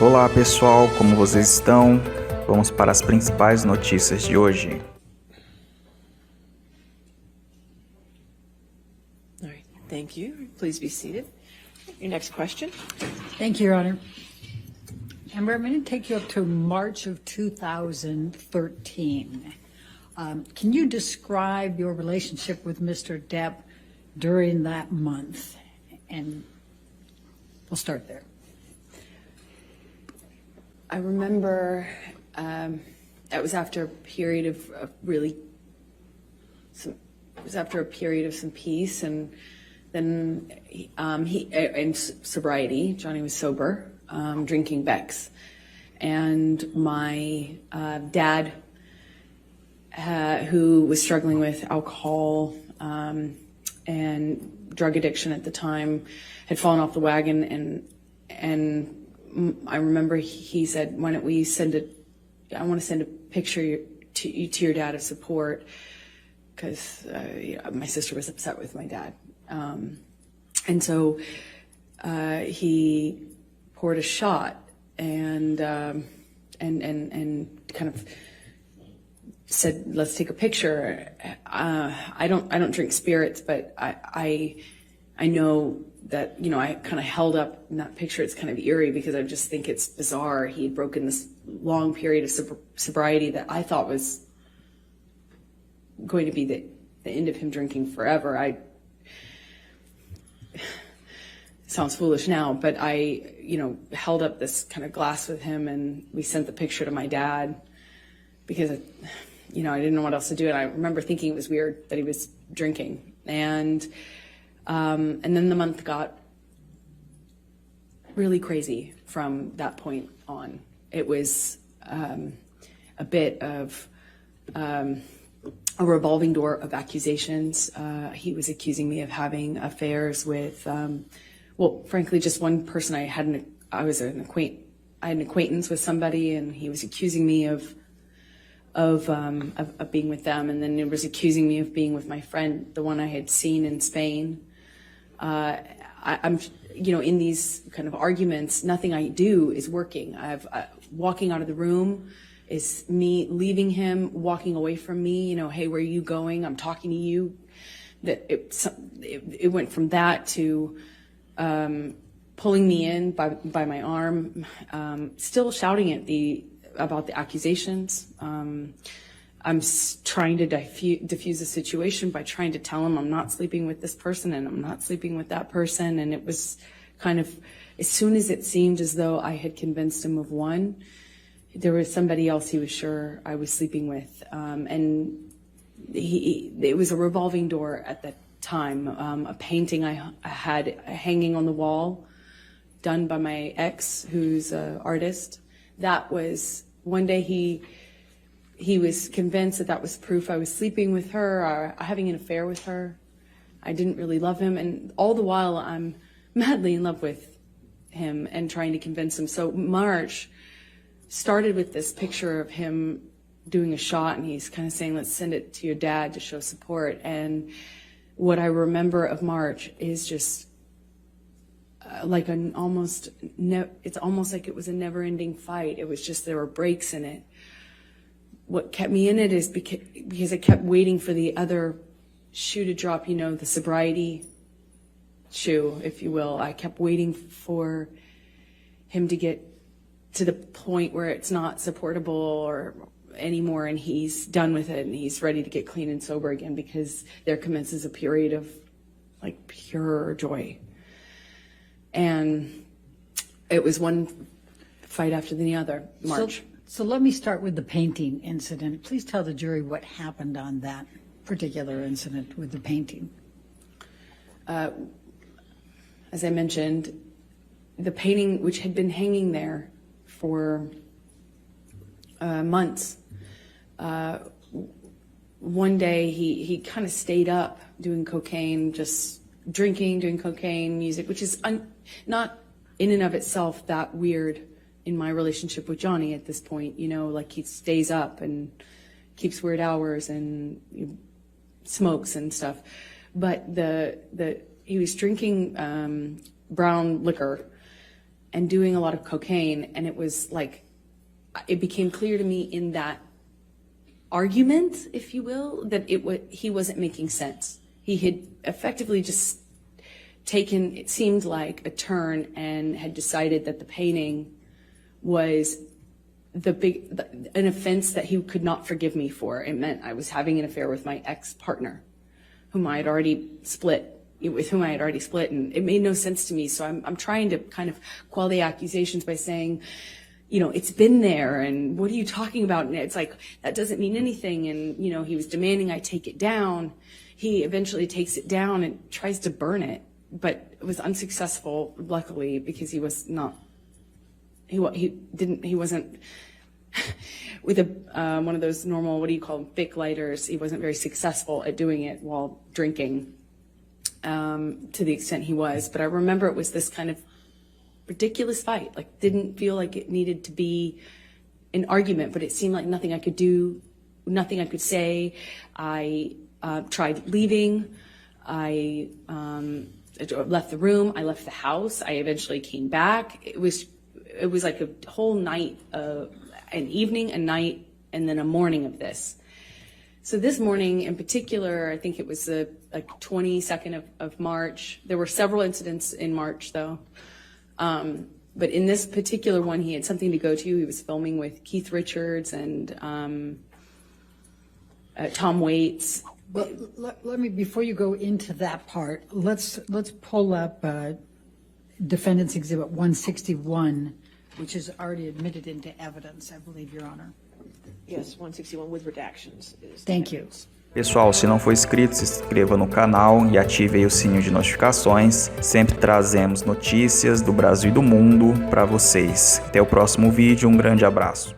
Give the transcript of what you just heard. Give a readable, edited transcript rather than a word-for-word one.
Olá pessoal, como vocês estão? Vamos para as principais notícias de hoje. All right, thank you. Please be seated. Your next question. Thank you, Your Honor. Amber, I'm going to take you up to March of 2013. Can you describe your relationship with Mr. Depp during that month? And we'll start there. I remember that was after a period of some peace, and then and sobriety. Johnny was sober, drinking Beck's, and my dad, who was struggling with alcohol and drug addiction at the time, had fallen off the wagon, and I remember he said, "Why don't we I want to send a picture to your dad of support," because my sister was upset with my dad, and so he poured a shot and kind of said, "Let's take a picture." I don't drink spirits, but I know that, I kind of held up in that picture. It's kind of eerie because I just think it's bizarre. He had broken this long period of sobriety that I thought was going to be the end of him drinking forever. Sounds foolish now, but I, held up this kind of glass with him, and we sent the picture to my dad because, I didn't know what else to do. And I remember thinking it was weird that he was drinking. And then the month got really crazy from that point on. It was a bit of a revolving door of accusations. He was accusing me of having affairs with, frankly, just one person. I had an acquaintance with somebody, and he was accusing me of being with them, and then it was accusing me of being with my friend, the one I had seen in Spain. I'm, in these kind of arguments, nothing I do is working. Walking out of the room is me leaving him, walking away from me. Hey, where are you going? I'm talking to you. That it went from that to pulling me in by my arm, still shouting about the accusations. I'm trying to diffuse the situation by trying to tell him I'm not sleeping with this person and I'm not sleeping with that person. And it was kind of, as soon as it seemed as though I had convinced him of one, there was somebody else he was sure I was sleeping with. And it was a revolving door at that time. A painting I had hanging on the wall, done by my ex, who's an artist. That was, one day he was convinced that was proof I was sleeping with her or having an affair with her. I didn't really love him, and all the while I'm madly in love with him and trying to convince him. So March started with this picture of him doing a shot, and he's kind of saying, "Let's send it to your dad to show support." And what I remember of March is just like it's almost like it was a never-ending fight. It was just, there were breaks in it. What kept me in it is because I kept waiting for the other shoe to drop, the sobriety shoe, if you will. I kept waiting for him to get to the point where it's not supportable or anymore, and he's done with it and he's ready to get clean and sober again, because there commences a period of like pure joy. And it was one fight after the other, March. So let me start with the painting incident. Please tell the jury what happened on that particular incident with the painting. As I mentioned, the painting, which had been hanging there for months, one day he kind of stayed up doing cocaine, just drinking, doing cocaine, music, which is not in and of itself that weird in my relationship with Johnny at this point. Like, he stays up and keeps weird hours and smokes and stuff. But he was drinking brown liquor and doing a lot of cocaine, and it was like, it became clear to me in that argument, if you will, that he wasn't making sense. He had effectively just taken, it seemed like, a turn and had decided that the painting was an offense that he could not forgive me for. It meant I was having an affair with my ex-partner, with whom I had already split, and it made no sense to me. So I'm trying to kind of quell the accusations by saying, it's been there, and what are you talking about? And it's like, that doesn't mean anything. And, he was demanding I take it down. He eventually takes it down and tries to burn it, but it was unsuccessful, luckily, because he wasn't with one of those normal, what do you call them, Bic lighters. He wasn't very successful at doing it while drinking, to the extent he was. But I remember it was this kind of ridiculous fight, like didn't feel like it needed to be an argument, but it seemed like nothing I could do, nothing I could say. I tried leaving. I left the room. I left the house. I eventually came back. It was like a whole night, an evening, a night, and then a morning of this. So this morning in particular, I think it was the 22nd of March. There were several incidents in March, though. But in this particular one, he had something to go to. He was filming with Keith Richards and Tom Waits. Well, let me, before you go into that part, let's pull up Defendant's Exhibit 161, which is already admitted into evidence, I believe, Your Honor. Yes, 161 with redactions. Thank you. Pessoal, se não for inscrito, se inscreva no canal e ative aí o sininho de notificações. Sempre trazemos notícias do Brasil e do mundo para vocês. Até o próximo vídeo, um grande abraço.